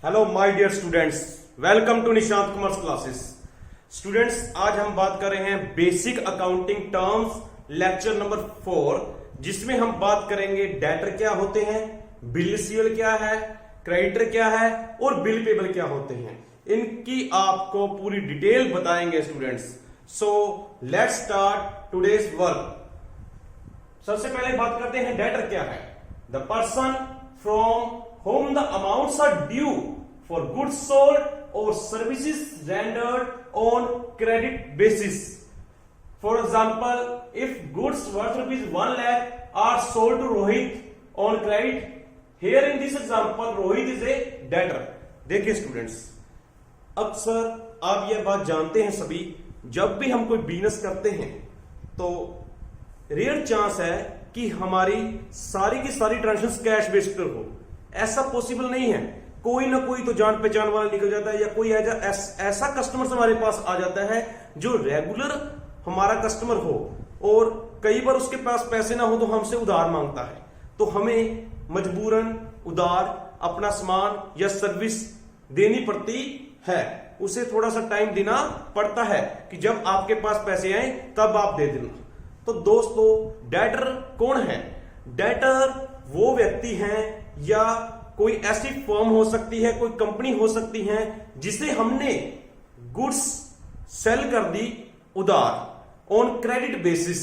Hello my dear students, welcome to Nishant commerce classes. Students, आज हम बात कर रहे हैं basic accounting terms, lecture number 4, जिसमें हम बात करेंगे डेटर क्या होते हैं, बिल रिसीवेबल क्या है, क्रेडिटर क्या है और बिल पेबल क्या होते हैं। इनकी आपको पूरी डिटेल बताएंगे students. So let's start today's work. सबसे पहले बात करते हैं डेटर क्या है। The person from whom the amounts are due for goods sold or services rendered on credit basis. For example, if goods worth rupees 1 lakh are sold to Rohit on credit, here in this example Rohit is a debtor. देखिए students, अक्सर आप यह बात जानते हैं सभी, जब भी हम कोई बिजनेस करते हैं तो रेयर चांस है कि हमारी सारी की सारी ट्रांजेक्शन कैश बेस्ड पर हो। ऐसा पॉसिबल नहीं है। कोई ना कोई तो जान पहचान वाला निकल जाता है या कोई ऐसा कस्टमर हमारे पास आ जाता है जो रेगुलर हमारा कस्टमर हो और कई बार उसके पास पैसे ना हो तो हमसे उधार मांगता है। तो हमें मजबूरन उधार अपना सामान या सर्विस देनी पड़ती है, उसे थोड़ा सा टाइम देना पड़ता है कि जब आपके पास पैसे आए तब आप दे देना। तो दोस्तों, डेटर कौन है? डेटर वो व्यक्ति हैं या कोई ऐसी फर्म हो सकती है, कोई कंपनी हो सकती है जिसे हमने गुड्स सेल कर दी उधार ऑन क्रेडिट बेसिस,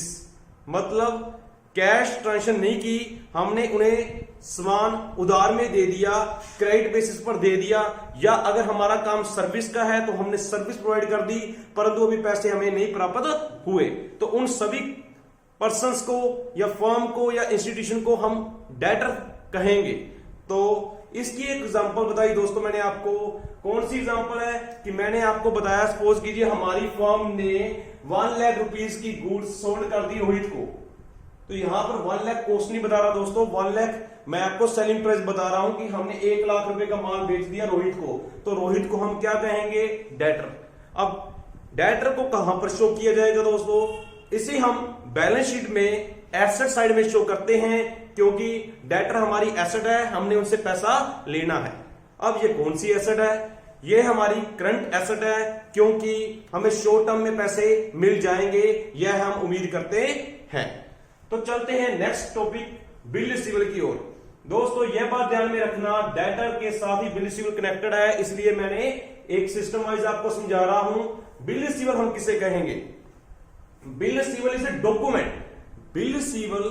मतलब कैश ट्रांजेक्शन नहीं की, हमने उन्हें सामान उधार में दे दिया, क्रेडिट बेसिस पर दे दिया। या अगर हमारा काम सर्विस का है तो हमने सर्विस प्रोवाइड कर दी परंतु अभी पैसे हमें नहीं प्राप्त हुए, तो उन सभी पर्संस को या फर्म को या इंस्टीट्यूशन को हम डेटर कहेंगे। तो इसकी एक एग्जांपल बताई दोस्तों मैंने आपको। कौन सी एग्जांपल है कि मैंने आपको बताया, सपोज कीजिए हमारी फर्म ने 1 लाख रुपीस की गुड्स सोल्ड कर दी रोहित को। तो यहां पर 1 लाख कॉस्ट नहीं बता रहा दोस्तों, 1 लाख मैं आपको सेलिंग प्राइस बता रहा हूं कि हमने 1 लाख रुपए का माल बेच दिया रोहित को। तो रोहित को हम क्या कहेंगे? डेटर। अब डेटर को कहां पर शो किया जाएगा दोस्तों? इसे हम बैलेंस शीट में एसेट साइड में शो करते हैं, क्योंकि डेटर हमारी एसेट है, हमने उनसे पैसा लेना है। अब ये कौन सी एसेट है? ये हमारी करंट एसेट है, क्योंकि हमें शॉर्ट टर्म में पैसे मिल जाएंगे, यह हम उम्मीद करते हैं। तो चलते हैं नेक्स्ट टॉपिक, बिल रिसीवेबल की ओर। दोस्तों, यह बात ध्यान में रखना, डेटर के साथ ही बिल रिसीवेबल कनेक्टेड है, इसलिए मैंने एक सिस्टम वाइज आपको समझा रहा हूं। बिल रिसीवेबल हम किसे कहेंगे? Bill receivable is a document. Bill receivable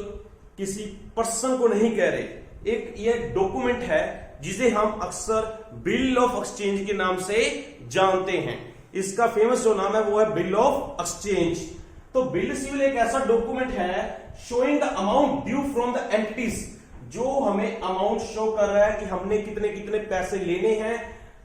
किसी पर्सन को नहीं कह रहे, एक ये डॉक्यूमेंट है जिसे हम अक्सर बिल ऑफ एक्सचेंज के नाम से जानते हैं। इसका फेमस जो नाम है वो है बिल ऑफ एक्सचेंज। तो बिल रिसीवेबल एक ऐसा डॉक्यूमेंट है showing the amount due from the entities, जो हमें अमाउंट शो कर रहा है कि हमने कितने कितने पैसे लेने हैं।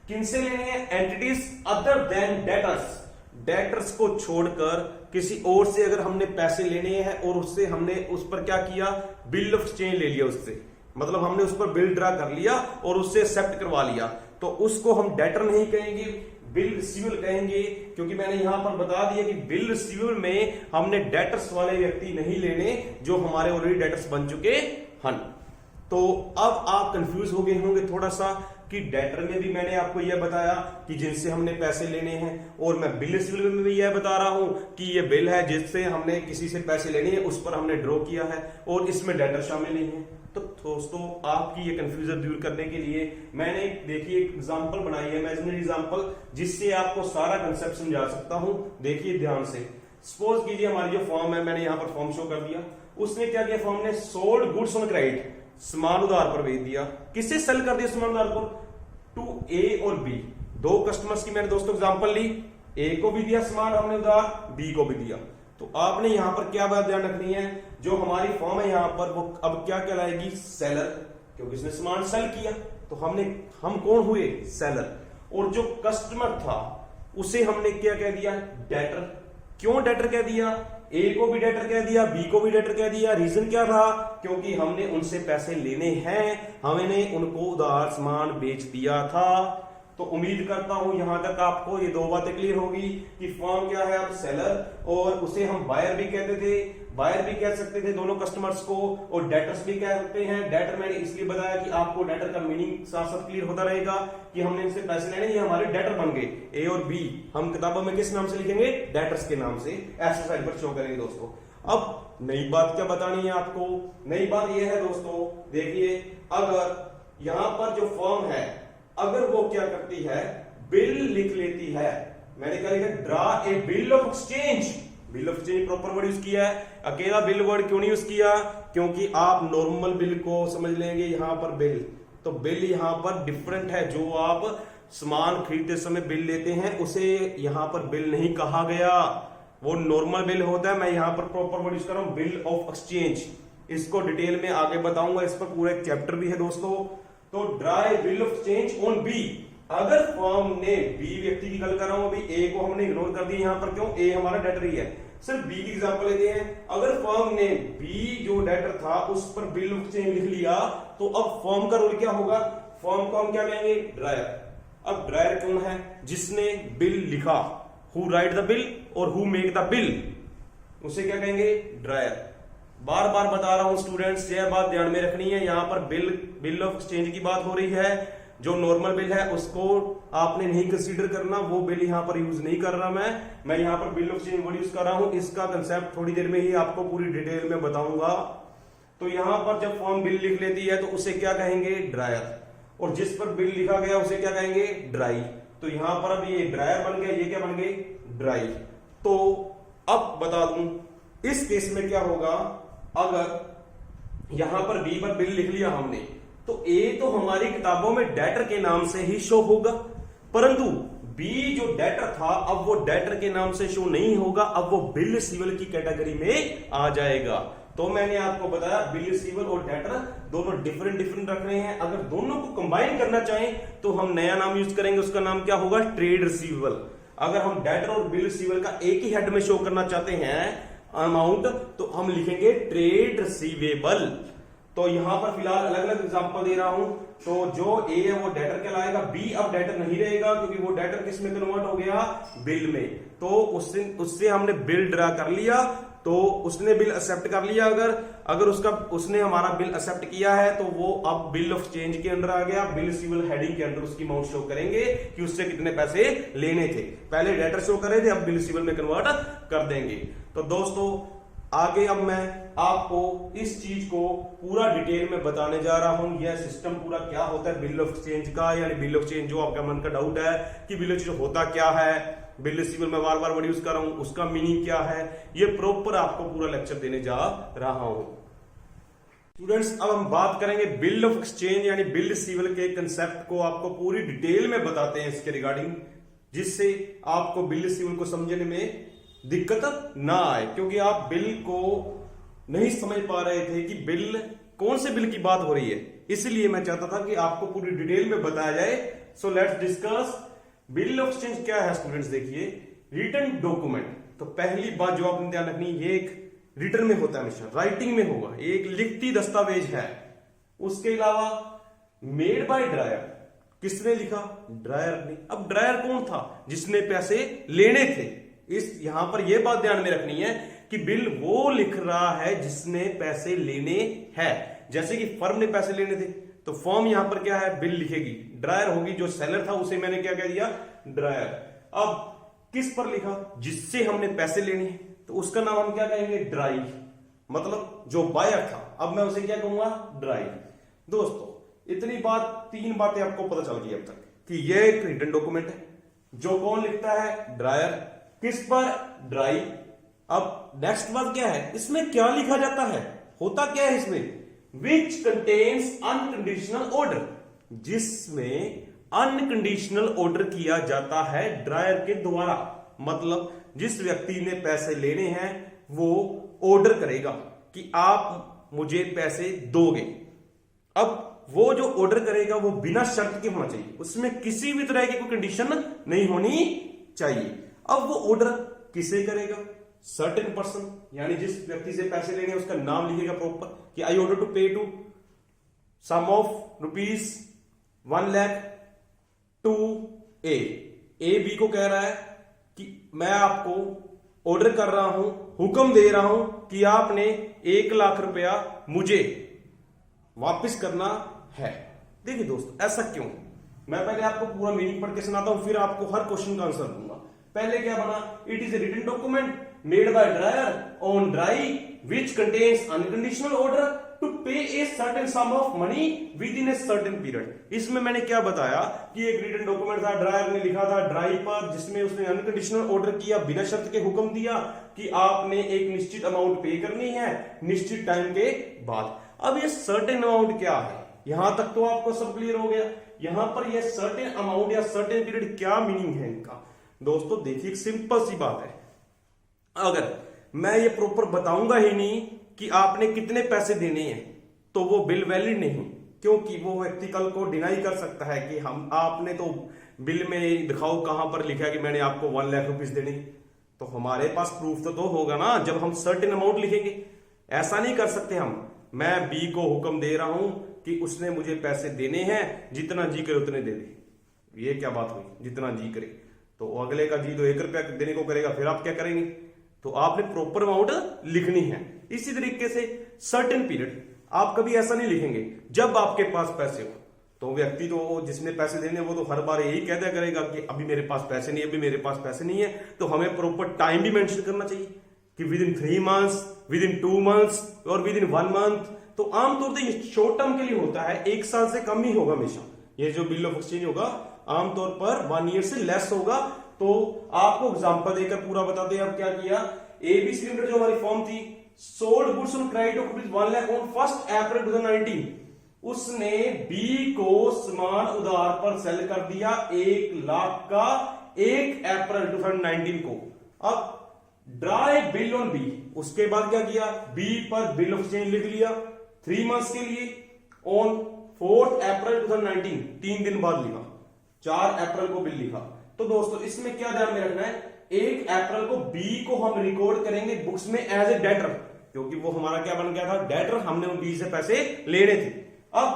किनसे लेने हैं? Entities other than debtors. Debtors को छोड़कर किसी और से अगर हमने पैसे लेने हैं और उससे हमने उस पर क्या किया? बिल ऑफ एक्सचेंज ले लिया उससे, मतलब हमने उस पर बिल ड्रा कर लिया और उससे एक्सेप्ट करवा लिया, तो उसको हम डेटर नहीं कहेंगे, बिल रिसीवेबल कहेंगे। क्योंकि मैंने यहां पर बता दिया कि बिल रिसीवेबल में हमने डेटर्स वाले व्यक्ति नहीं लेने जो हमारे ऑलरेडी डेटर्स बन चुके हैं। तो अब आप कंफ्यूज हो गए होंगे थोड़ा सा कि डेटर में भी मैंने आपको यह बताया कि जिनसे हमने पैसे लेने हैं, और मैं बिल रिसीवेबल में भी यह बता रहा हूं कि यह बिल है जिससे हमने किसी से पैसे लेने हैं, उस पर हमने ड्रॉ किया है और इसमें डेटर शामिल नहीं है। तो दोस्तों, आपकी ये कंफ्यूजन दूर करने के लिए मैंने देखिए एक एग्जांपल बनाई है, इमेजिनरी एग्जांपल, जिससे आपको सारा कंसेप्ट समझा सकता हूं। देखिए ध्यान से, सपोज कीजिए हमारी जो फॉर्म है, मैंने यहां पर फॉर्म शो कर दिया, उसने क्या किया? फॉर्म ने सोल्ड गुड्स ऑन क्रेडिट, सामान उधार पर बेच दिया। किससे सेल कर दिया सामान उधार पर? टू ए और बी, दो कस्टमर्स की मैंने दोस्तों एग्जांपल ली। ए को भी दिया सामान हमने उधार, बी को भी दिया। तो आपने यहां पर क्या बात ध्यान रखनी है, जो हमारी फॉर्म है यहां पर वो अब क्या कहलाएगी? सेलर, क्योंकि इसने सामान सेल किया। तो हम कौन हुए? सेलर। और जो कस्टमर था उसे हमने क्या कह दिया? डेटर। क्यों डेटर कह दिया? ए को भी डेटर कह दिया, बी को भी डेटर कह दिया। रीजन क्या था? क्योंकि हमने उनसे पैसे लेने हैं, हमने उनको उधार सामान बेच दिया था। तो उम्मीद करता हूं यहां तक आपको ये दो बातें क्लियर होगी कि फर्म क्या है, अब सेलर और उसे हम बायर भी कहते थे, बायर भी कह सकते थे दोनों कस्टमर्स को, और डेटर्स भी कह सकते हैं। डेटर मैंने इसलिए बताया कि आपको डेटर का मीनिंग साथ साथ क्लियर होता रहेगा कि हमने इनसे पैसे लेने, ये हमारे डेटर बन गए। ए और बी हम किताबों में किस नाम से लिखेंगे, डेटर्स के नाम से एक्सरसाइज पर शो करेंगे दोस्तों। अब नई बात क्या बतानी है आपको, नई बात यह है दोस्तों, देखिए अगर यहां पर जो फर्म है अगर वो क्या करती है, बिल लिख लेती है, मैंने क्या लिखा, draw a bill of exchange. Bill of exchange proper word use किया है, अकेला बिल वर्ड क्यों नहीं यूज किया, क्योंकि आप नॉर्मल बिल को समझ लेंगे यहां पर बिल, तो बिल यहां पर डिफरेंट है। जो आप सामान खरीदते समय बिल लेते हैं उसे यहां पर बिल नहीं कहा गया, वो नॉर्मल बिल होता है। मैं यहां पर प्रॉपर वर्ड यूज कर रहा हूं, बिल ऑफ एक्सचेंज। इसको डिटेल में आगे बताऊंगा, इस पर पूरा एक चैप्टर भी है दोस्तों। तो draw bill of exchange on B, अगर फर्म ने, बी व्यक्ति की गल कर रहा हूं, अभी ए को हमने इग्नोर कर दिया यहां पर, क्यों, ए हमारा डेटर ही है, सिर्फ बी की एग्जांपल लेते हैं। अगर फर्म ने बी जो डेटर था उस पर बिल ऑफ एक्सचेंज लिख लिया, तो अब फर्म का रोल क्या होगा, फर्म को हम क्या कहेंगे, ड्रायर। अब ड्रायर कौन है, जिसने बिल लिखा, हु राइट द बिल और हु मेक द बिल, उसे क्या कहेंगे, ड्रायर। बार बार बता रहा हूं स्टूडेंट्स, यह बात ध्यान में रखनी है, यहां पर बिल ऑफ एक्सचेंज की बात हो रही है। जो नॉर्मल बिल है उसको आपने नहीं कंसीडर करना, वो बिल यहां पर यूज नहीं कर रहा मैं यहां पर bill of exchange word use कर रहा हूं। इसका कंसेप्ट थोड़ी देर में ही आपको पूरी डिटेल में बताऊंगा। तो यहां पर जब फर्म बिल लिख लेती है तो उसे क्या कहेंगे, ड्रायर, और जिस पर बिल लिखा गया उसे क्या कहेंगे, ड्राई। तो यहां पर अब ये ड्रायर बन गया, ये क्या बन गए, ड्राई। तो अब बता दूं इस केस में क्या होगा, अगर यहां पर बी पर बिल लिख लिया हमने, तो ए तो हमारी किताबों में डेटर के नाम से ही शो होगा, परंतु बी जो डेटर था अब वो डेटर के नाम से शो नहीं होगा, अब वो बिल रिसीवेबल की कैटेगरी में आ जाएगा। तो मैंने आपको बताया बिल रिसीवेबल और डेटर दोनों डिफरेंट रख रहे हैं। अगर दोनों को कंबाइन करना चाहें तो हम नया नाम यूज करेंगे, उसका नाम क्या होगा, ट्रेड रिसीवेबल। अगर हम डेटर और बिल रिसीवेबल का एक ही हेड में शो करना चाहते हैं अमाउंट, तो हम लिखेंगे ट्रेड रिसीवेबल। तो यहां पर फिलहाल अलग अलग एग्जांपल दे रहा हूं। तो जो ए है वो डेटर कहलाएगा, बी अब डेटर नहीं रहेगा क्योंकि वो डेटर किस में कन्वर्ट हो गया, बिल में। तो उससे हमने बिल ड्रा कर लिया, तो उसने बिल एक्सेप्ट कर लिया। अगर उसने हमारा बिल एक्सेप्ट किया है तो वो अब बिल ऑफ एक्सचेंज के अंदर आ गया, बिल रिसीवेबल हेडिंग के अंदर उसकी अमाउंट शो करेंगे कि उससे कितने पैसे लेने थे। पहले डेटर शो कर रहे थे, अब बिल रिसीवेबल में कन्वर्ट कर देंगे। तो दोस्तों आगे अब मैं आपको इस चीज को पूरा डिटेल में बताने जा रहा हूं, यह सिस्टम पूरा क्या होता है बिल ऑफ एक्सचेंज का, यानी बिल ऑफ एक्सचेंज जो आपका मन का डाउट है कि बिल ऑफ एक्सचेंज होता क्या है, बिल रिसीवेबल में बार बार वर्ड यूज कर रहा हूं, उसका मीनिंग क्या है, ये प्रॉपर आपको पूरा लेक्चर देने जा रहा हूं। स्टूडेंट्स अब हम बात करेंगे बिल ऑफ एक्सचेंज यानी बिल रिसीवेबल के कंसेप्ट को आपको पूरी डिटेल में बताते हैं इसके रिगार्डिंग, जिससे आपको बिल रिसीवेबल को समझने में दिक्कत ना आए, क्योंकि आप बिल को नहीं समझ पा रहे थे कि बिल कौन से बिल की बात हो रही है, इसलिए मैं चाहता था कि आपको पूरी डिटेल में बताया जाए। So let's discuss bill of exchange क्या है। स्टूडेंट्स देखिए, रिटन डॉक्यूमेंट, तो पहली बात जो आपने ध्यान रखनी, ये एक रिटन में होता है, हमेशा राइटिंग में होगा, एक लिखती दस्तावेज है। उसके अलावा मेड बाय ड्रायर, किसने लिखा, ड्रायर ने। अब ड्रायर कौन था, जिसने पैसे लेने थे। इस यहां पर यह बात ध्यान में रखनी है कि बिल वो लिख रहा है जिसने पैसे लेने हैं। जैसे कि फर्म ने पैसे लेने थे तो फर्म यहां पर क्या है, बिल लिखेगी, ड्रायर होगी, जो सेलर था उसे मैंने क्या कह दिया, ड्रायर। अब किस पर लिखा, जिससे हमने पैसे लेने हैं, तो उसका नाम हम क्या कहेंगे, ड्राई, मतलब जो बायर था, अब मैं उसे क्या कहूंगा, ड्राई। दोस्तों इतनी बात, तीन बातें आपको पता चल गई अब तक कि यह एक रिटन डॉक्यूमेंट है, जो कौन लिखता है, ड्रायर, किस पर, ड्राई। अब नेक्स्ट बात क्या है, इसमें क्या लिखा जाता है, होता क्या है इसमें, विच कंटेन्स अनकंडीशनल ऑर्डर, जिसमें अनकंडीशनल ऑर्डर किया जाता है ड्रायर के द्वारा। मतलब जिस व्यक्ति ने पैसे लेने हैं वो ऑर्डर करेगा कि आप मुझे पैसे दोगे। अब वो जो ऑर्डर करेगा वो बिना शर्त के होना चाहिए, उसमें किसी भी तरह की कोई कंडीशन नहीं होनी चाहिए। अब वो ऑर्डर किसे करेगा, सर्टेन पर्सन, यानी जिस व्यक्ति से पैसे लेंगे उसका नाम लिखेगा प्रॉपर कि I order to pay to sum of ₹1 lakh to A, B को कह रहा है कि मैं आपको ऑर्डर कर रहा हूं, हुक्म दे रहा हूं कि आपने 1,00,000 रुपया मुझे वापस करना है। देखिए दोस्तों, ऐसा क्यों? मैं पहले आपको पूरा मीनिंग पढ़ के सुनाता हूं, फिर आपको हर क्वेश्चन का आंसर दूंगा। पहले क्या बना? It is a written document made by drawer on drawee which contains unconditional order to pay a certain sum of money within a certain period. इसमें मैंने क्या बताया कि एक रिटन डॉक्यूमेंट था, ड्रायर ने लिखा था ड्राई पर, जिसमें उसने अनकंडीशनल ऑर्डर किया, बिना शर्त के हुक्म दिया कि आपने एक निश्चित अमाउंट पे करनी है निश्चित टाइम के बाद। अब ये सर्टेन अमाउंट क्या है? यहां तक तो आपको सब क्लियर हो गया। यहां पर ये सर्टेन अमाउंट या सर्टेन पीरियड क्या मीनिंग है इनका? दोस्तों देखिए, एक सिंपल सी बात है, अगर मैं ये प्रॉपर बताऊंगा ही नहीं कि आपने कितने पैसे देने हैं तो वो बिल वैलिड नहीं, क्योंकि वो व्यक्ति कल को डिनाई कर सकता है कि हम आपने तो बिल में दिखाओ कहां पर लिखा है कि मैंने आपको 1,00,000 रुपीस देने। तो हमारे पास प्रूफ तो होगा ना जब हम सर्टेन अमाउंट लिखेंगे। ऐसा नहीं कर सकते हम, मैं बी को हुक्म दे रहा हूं कि उसने मुझे पैसे देने हैं, जितना जी करे उतने दे दे। ये क्या बात हुई? जितना जी करे, तो अगले का जी तो 1 रुपया देने को करेगा, फिर आप क्या करेंगे? तो आपने प्रॉपर अमाउंट लिखनी है। इसी तरीके से सर्टेन पीरियड आप कभी ऐसा नहीं लिखेंगे जब आपके पास पैसे हो। तो व्यक्ति तो जिसने पैसे देने वो तो हर बार यही कह दिया करेगा कि अभी मेरे पास पैसे नहीं है, अभी मेरे पास पैसे नहीं है। तो हमें प्रॉपर टाइम भी मेंशन करना चाहिए कि with in 3 months, with in 2 months और विद इन 1 मंथ। तो आमतौर से शॉर्ट टर्म के लिए होता है, 1 साल से कम ही होगा हमेशा। ये जो बिल ऑफ एक्सचेंज होगा आमतौर पर 1 ईयर से लेस होगा। तो आपको एग्जांपल देकर पूरा बताते हैं अब क्या किया। एबीसी लिमिटेड जो हमारी फॉर्म थी, sold goods on credit of ₹1,00,000 on 1 अप्रैल 2019। उसने बी को सामान उधार पर सेल कर दिया 1,00,000 का 1 अप्रैल 2019 को। अब ड्राई बिल ऑन बी, उसके बाद क्या किया? बी पर बिल ऑफ एक्सचेंज लिख लिया 3 मंथ्स के लिए ऑन 4 अप्रैल 2019, 3 दिन बाद लिखा, 4 अप्रैल को बिल लिखा। तो दोस्तों इसमें क्या ध्यान में रखना है, 1 अप्रैल को बी को हम रिकॉर्ड करेंगे बुक्स में एज ए डेटर, क्योंकि वो हमारा क्या बन गया था? डेटर। हमने बी से पैसे लेने थे। अब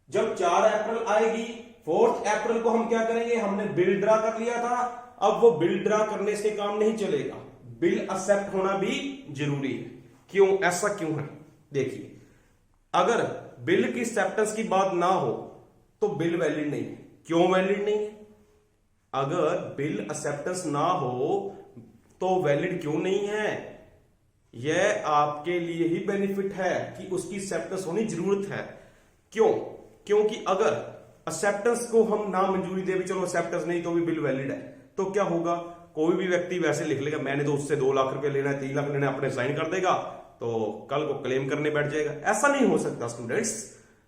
जब 4 अप्रैल आएगी, 4 अप्रैल को हम क्या करेंगे? हमने बिल ड्रा कर लिया था। अब वो बिल ड्रा करने से काम नहीं चलेगा, बिल एक्सेप्ट होना भी जरूरी है। क्यों? ऐसा क्यों है? देखिए, अगर बिल की एक्सेप्टेंस की बात ना हो तो बिल वैलिड नहीं है। क्यों वैलिड नहीं है? अगर बिल एक्सेप्टेंस ना हो तो वैलिड क्यों नहीं है? यह आपके लिए ही बेनिफिट है कि उसकी एक्सेप्टेंस होनी जरूरत है। क्यों? क्योंकि अगर एक्सेप्टेंस को हम ना मंजूरी दे, भी चलो एक्सेप्टेंस नहीं तो भी बिल वैलिड है, तो क्या होगा? कोई भी व्यक्ति वैसे लिख लेगा मैंने तो उससे 2,00,000 रुपए लेना है, 3 लाख लेना है, अपने साइन कर देगा, तो कल को क्लेम करने बैठ जाएगा। ऐसा नहीं हो सकता स्टूडेंट्स।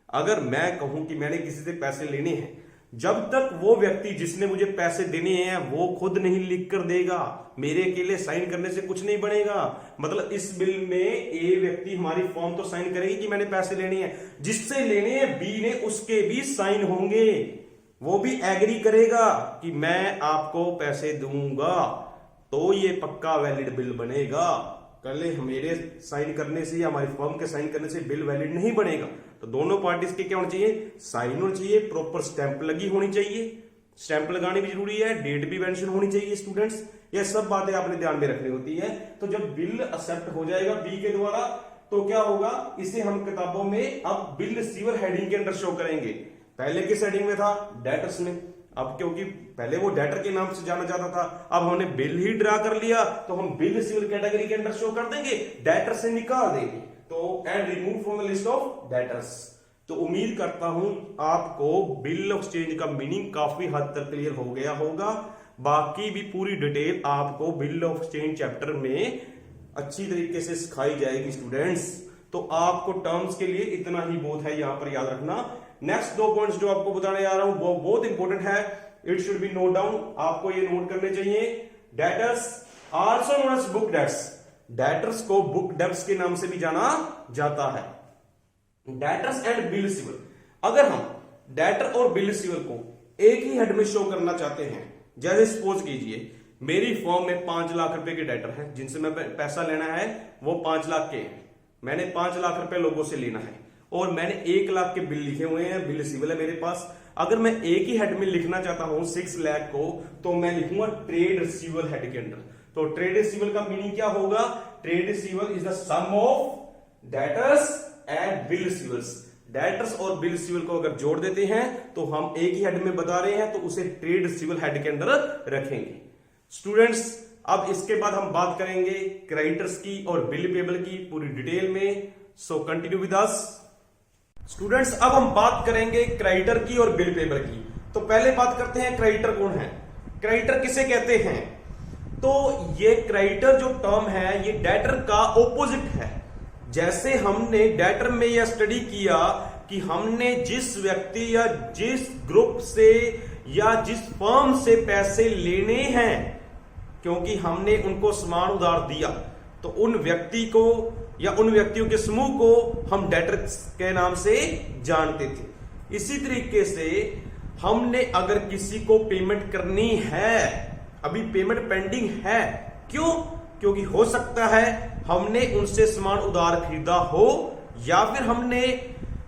अगर मैं कहूं कि मैंने किसी से पैसे लेने हैं, जब तक वो व्यक्ति जिसने मुझे पैसे देने हैं वो खुद नहीं लिख कर देगा, मेरे अकेले साइन करने से कुछ नहीं बनेगा। मतलब इस बिल में ए व्यक्ति हमारी फॉर्म तो साइन करेगी कि मैंने पैसे लेने हैं, जिससे लेने हैं बी ने उसके भी साइन होंगे, वो भी एग्री करेगा कि मैं आपको पैसे दूंगा, तो ये पक्का वैलिड बिल बनेगा। कल मेरे साइन करने से या हमारी फॉर्म के साइन करने से बिल वैलिड नहीं बनेगा। तो दोनों पार्टीज के क्या होना चाहिए? साइन होना चाहिए, प्रॉपर स्टैंप लगी होनी चाहिए, स्टैंप लगानी भी जरूरी है, डेट भी मेंशन होनी चाहिए स्टूडेंट्स। ये सब बातें आपने ध्यान में रखनी होती है। तो जब बिल एक्सेप्ट हो जाएगा बी के द्वारा तो क्या होगा? इसे हम किताबों में अब बिल रिसीवर हेडिंग के अंदर शो करेंगे। पहले किस हेडिंग में था? डेटर्स में। अब क्योंकि पहले वो डेटर के नाम से जाना जाता था, अब हमने बिल ही ड्रा कर लिया तो हम बिल रिसीवर कैटेगरी के अंदर शो कर देंगे, डेटर से निकाल देंगे। तो and remove from the list of debtors. तो उम्मीद करता हूं आपको बिल ऑफ एक्सचेंज का मीनिंग काफी हद तक क्लियर हो गया होगा। बाकी भी पूरी डिटेल आपको बिल ऑफ एक्सचेंज चैप्टर में अच्छी तरीके से सिखाई जाएगी स्टूडेंट्स। तो आपको टर्म्स के लिए इतना ही बहुत है, यहां पर याद रखना। नेक्स्ट 2 पॉइंट्स जो आपको बताने जा रहा हूं वो बहुत इंपॉर्टेंट है, it should be note down, आपको ये नोट करने चाहिए। Debtors also known as book debts, debtors को बुक डेट्स के नाम से भी जाना जाता है। डेटर्स एंड बिल रिसीवर, अगर हम डेटर और बिल रिसीवर को एक ही हेड में शो करना चाहते हैं, जैसे सपोज कीजिए मेरी फॉर्म में 5 लाख रुपए के डेटर है जिनसे मैं पैसा लेना है, वो 5 लाख के हैं, मैंने 5 लाख रुपए लोगों से लेना है और मैंने 1 लाख के बिल लिखे हुए हैं, बिल रिसीवर है मेरे पास। अगर मैं एक ही हेड में लिखना चाहता हूं 6 लाख को, तो मैं लिखूंगा ट्रेड रिसीवेबल हेड के अंदर। तो ट्रेड रिसीवेबल का मीनिंग क्या होगा? Trade receivable is the sum of debtors and bill receivables. Debtors और बिल रिसीवेबल को अगर जोड़ देते हैं तो हम एक ही हेड में बता रहे हैं, तो उसे ट्रेड रिसीवेबल हेड के अंदर रखेंगे। स्टूडेंट्स, अब इसके बाद हम बात करेंगे क्रेडिटर्स की और बिल पेबल की पूरी डिटेल में। So continue with us. Students, अब हम बात करेंगे क्रेडिटर की और बिल पेबल की। तो पहले बात करते हैं क्रेडिटर कौन है। क्रेडिटर किसे कहते हैं? तो ये क्रेडिटर जो टर्म है ये डेटर का ऑपोजिट है। जैसे हमने डेटर में यह स्टडी किया कि हमने जिस व्यक्ति या जिस ग्रुप से या जिस फर्म से पैसे लेने हैं, क्योंकि हमने उनको सामान उधार दिया, तो उन व्यक्ति को या उन व्यक्तियों के समूह को हम डेटर के नाम से जानते थे। इसी तरीके से हमने अगर किसी को पेमेंट करनी है, अभी पेमेंट पेंडिंग है, क्यों? क्योंकि हो सकता है हमने उनसे सामान उधार खरीदा हो या फिर हमने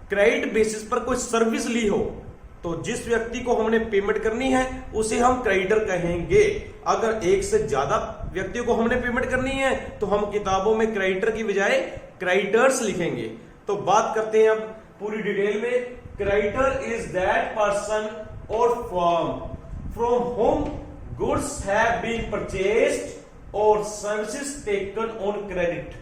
क्रेडिट बेसिस पर कोई सर्विस ली हो, तो जिस व्यक्ति को हमने पेमेंट करनी है उसे हम क्रेडिटर कहेंगे। अगर एक से ज्यादा व्यक्तियों को हमने पेमेंट करनी है तो हम किताबों में क्रेडिटर की बजाय क्रेडिटर्स लिखेंगे। तो बात करते हैं अब पूरी डिटेल में। Creditor is that person or firm from whom goods have been purchased or services taken on credit.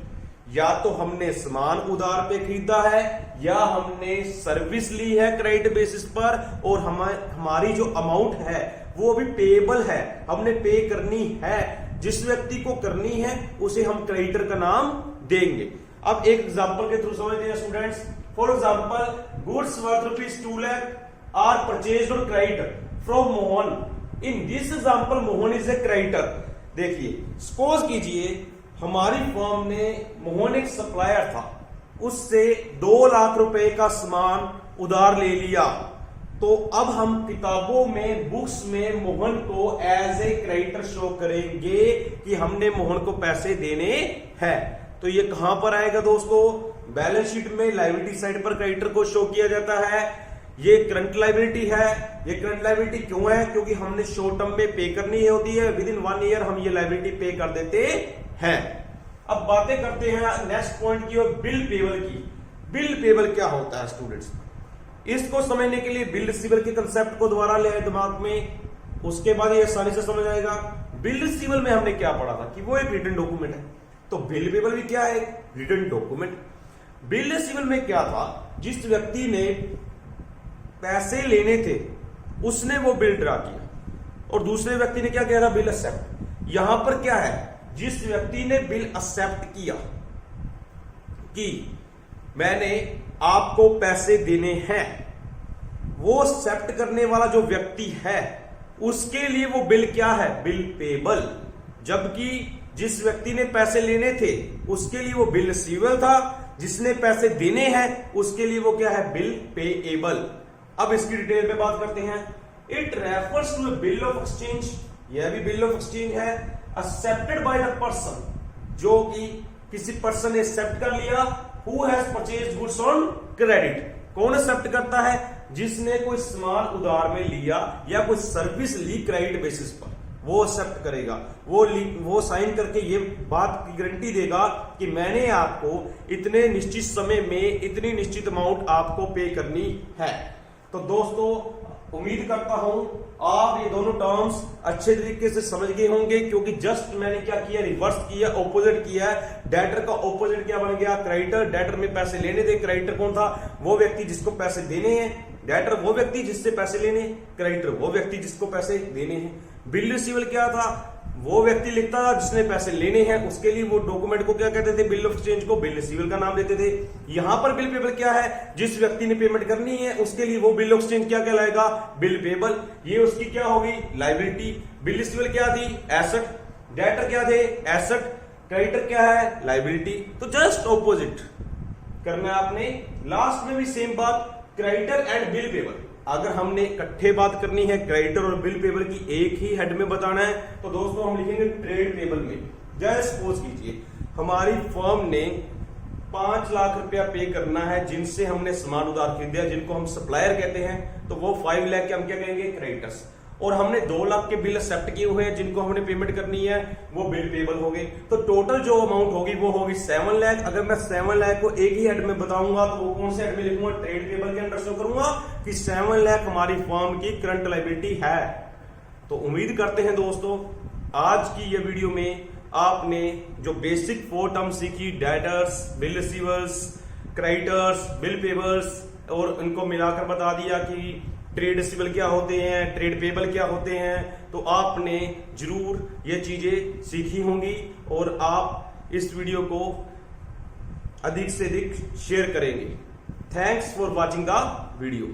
या तो हमने सामान उधार पे खरीदा है या हमने सर्विस ली है क्रेडिट बेसिस पर, और हमारी जो अमाउंट है वो अभी पेएबल है, हमने पे करनी है। जिस व्यक्ति को करनी है उसे हम क्रेडिटर का नाम देंगे। अब एक एग्जांपल के थ्रू समझते हैं students. For example, goods worth ₹2 lakh are purchased on credit from Mohan. In this example Mohan is a creditor. देखिए, सपोज कीजिए हमारी फर्म ने, मोहन एक सप्लायर था, उससे 2 लाख रुपए का सामान उधार ले लिया, तो अब हम किताबों में, बुक्स में मोहन को एज ए क्रेडिटर शो करेंगे कि हमने मोहन को पैसे देने हैं। तो ये कहां पर आएगा दोस्तों? बैलेंस शीट में लायबिलिटी साइड पर क्रेडिटर को शो किया जाता है। ये करंट लायबिलिटी है। ये करंट लायबिलिटी क्यों है? क्योंकि हमने शॉर्ट टर्म में पे करनी होती है, विद इन 1 ईयर हम ये लायबिलिटी पे कर देते हैं। अब बातें करते हैं नेक्स्ट पॉइंट की और बिल पेबल की। बिल पेबल क्या होता है स्टूडेंट्स? इसको समझने के लिए बिल रिसीवेबल के कंसेप्ट को दोबारा ले आए दिमाग में, उसके बाद ये आसानी से समझ आएगा। बिल रिसीवेबल में हमने क्या पढ़ा था कि वो एक रिटन डॉक्यूमेंट है, तो बिल पेबल भी क्या है? Written document. बिल रिसीवेबल में क्या था? जिस व्यक्ति ने पैसे लेने थे उसने वो बिल ड्रा किया और दूसरे व्यक्ति ने क्या किया था? Bill accept. यहां पर क्या है? जिस व्यक्ति ने बिल एक्सेप्ट किया कि मैंने आपको पैसे देने हैं, वो एक्सेप्ट करने वाला जो व्यक्ति है उसके लिए वो बिल क्या है? Bill payable. जबकि जिस व्यक्ति ने पैसे लेने थे उसके लिए वो बिल रिसीवेबल था, जिसने पैसे देने हैं उसके लिए वो क्या है? Bill payable. अब इसकी डिटेल में बात करते हैं। It refers to bill of exchange. यह भी बिल ऑफ एक्सचेंज है, एक्सेप्टेड बाय द पर्सन, जो कि किसी पर्सन ने एक्सेप्ट कर लिया, who has purchased goods on credit. कौन एक्सेप्ट करता है? जिसने कोई सामान उधार में लिया या कोई सर्विस ली क्रेडिट बेसिस पर, वो एक्सेप्ट करेगा। वो साइन करके ये बात की गारंटी देगा कि मैंने आपको इतने निश्चित समय में इतनी निश्चित अमाउंट आपको पे करनी है। तो दोस्तों, उम्मीद करता हूं आप ये दोनों टर्म्स अच्छे तरीके से समझ गए होंगे, क्योंकि जस्ट मैंने क्या किया? रिवर्स किया, ऑपोजिट किया। डेटर का ऑपोजिट क्या बन गया? क्रेडिटर। डेटर में पैसे लेने थे, क्रेडिटर कौन था? वो व्यक्ति जिसको पैसे देने हैं। डेटर वो व्यक्ति जिससे पैसे लेने, क्रेडिटर वो व्यक्ति जिसको पैसे देने हैं। बिल रिसीवेबल क्या था? वो व्यक्ति लिखता था जिसने पैसे लेने हैं, उसके लिए वो डॉक्यूमेंट को क्या कहते थे? बिल ऑफ एक्सचेंज को बिल रिसीवेबल का नाम देते थे। यहां पर बिल पेबल क्या है? जिस व्यक्ति ने पेमेंट करनी है उसके लिए वो बिल ऑफ एक्सचेंज क्या कहलाएगा? Bill payable. ये उसकी क्या होगी? लायबिलिटी। बिल रिसीवेबल क्या थी? एसेट। डेटर क्या थे? एसेट। क्रेडिटर क्या है? लायबिलिटी। तो जस्ट ऑपोजिट करना है आपने। लास्ट में भी सेम बात, क्रेडिटर एंड बिल पेबल। अगर हमने इकट्ठे बात करनी है क्रेडिटर और बिल पेबल की, एक ही हेड में बताना है, तो दोस्तों हम लिखेंगे ट्रेड पेबल में। जैसे सपोज कीजिए हमारी फर्म ने 5 लाख रुपया पे करना है जिनसे हमने सामान उधार खरीदा, जिनको हम सप्लायर कहते हैं, तो वो 5 लाख के हम क्या कहेंगे, क्रेडिटर्स। और हमने 2 लाख के बिल एक्सेप्ट किए हुए हैं जिनको हमने पेमेंट करनी है, वो बिल पेबल हो गए। तो टोटल जो अमाउंट होगी वो होगी 7 लाख। अगर मैं 7 लाख को एक ही हेड में बताऊंगा तो वो कौन से हेड में लिखूंगा, ट्रेड पेबल के अंडर शो करूंगा कि 7 लाख हमारी फर्म की करंट लायबिलिटी है। तो उम्मीद करते हैं दोस्तों आज की ये वीडियो में आपने जो बेसिक 4 टर्म सीखी, debtors, bill receivers, creditors, bill payables, और इनको मिलाकर बता दिया कि ट्रेड रिसीवेबल क्या होते हैं, ट्रेड पेबल क्या होते हैं, तो आपने जरूर ये चीजें सीखी होंगी और आप इस वीडियो को अधिक से अधिक शेयर करेंगे। Thanks for watching the video.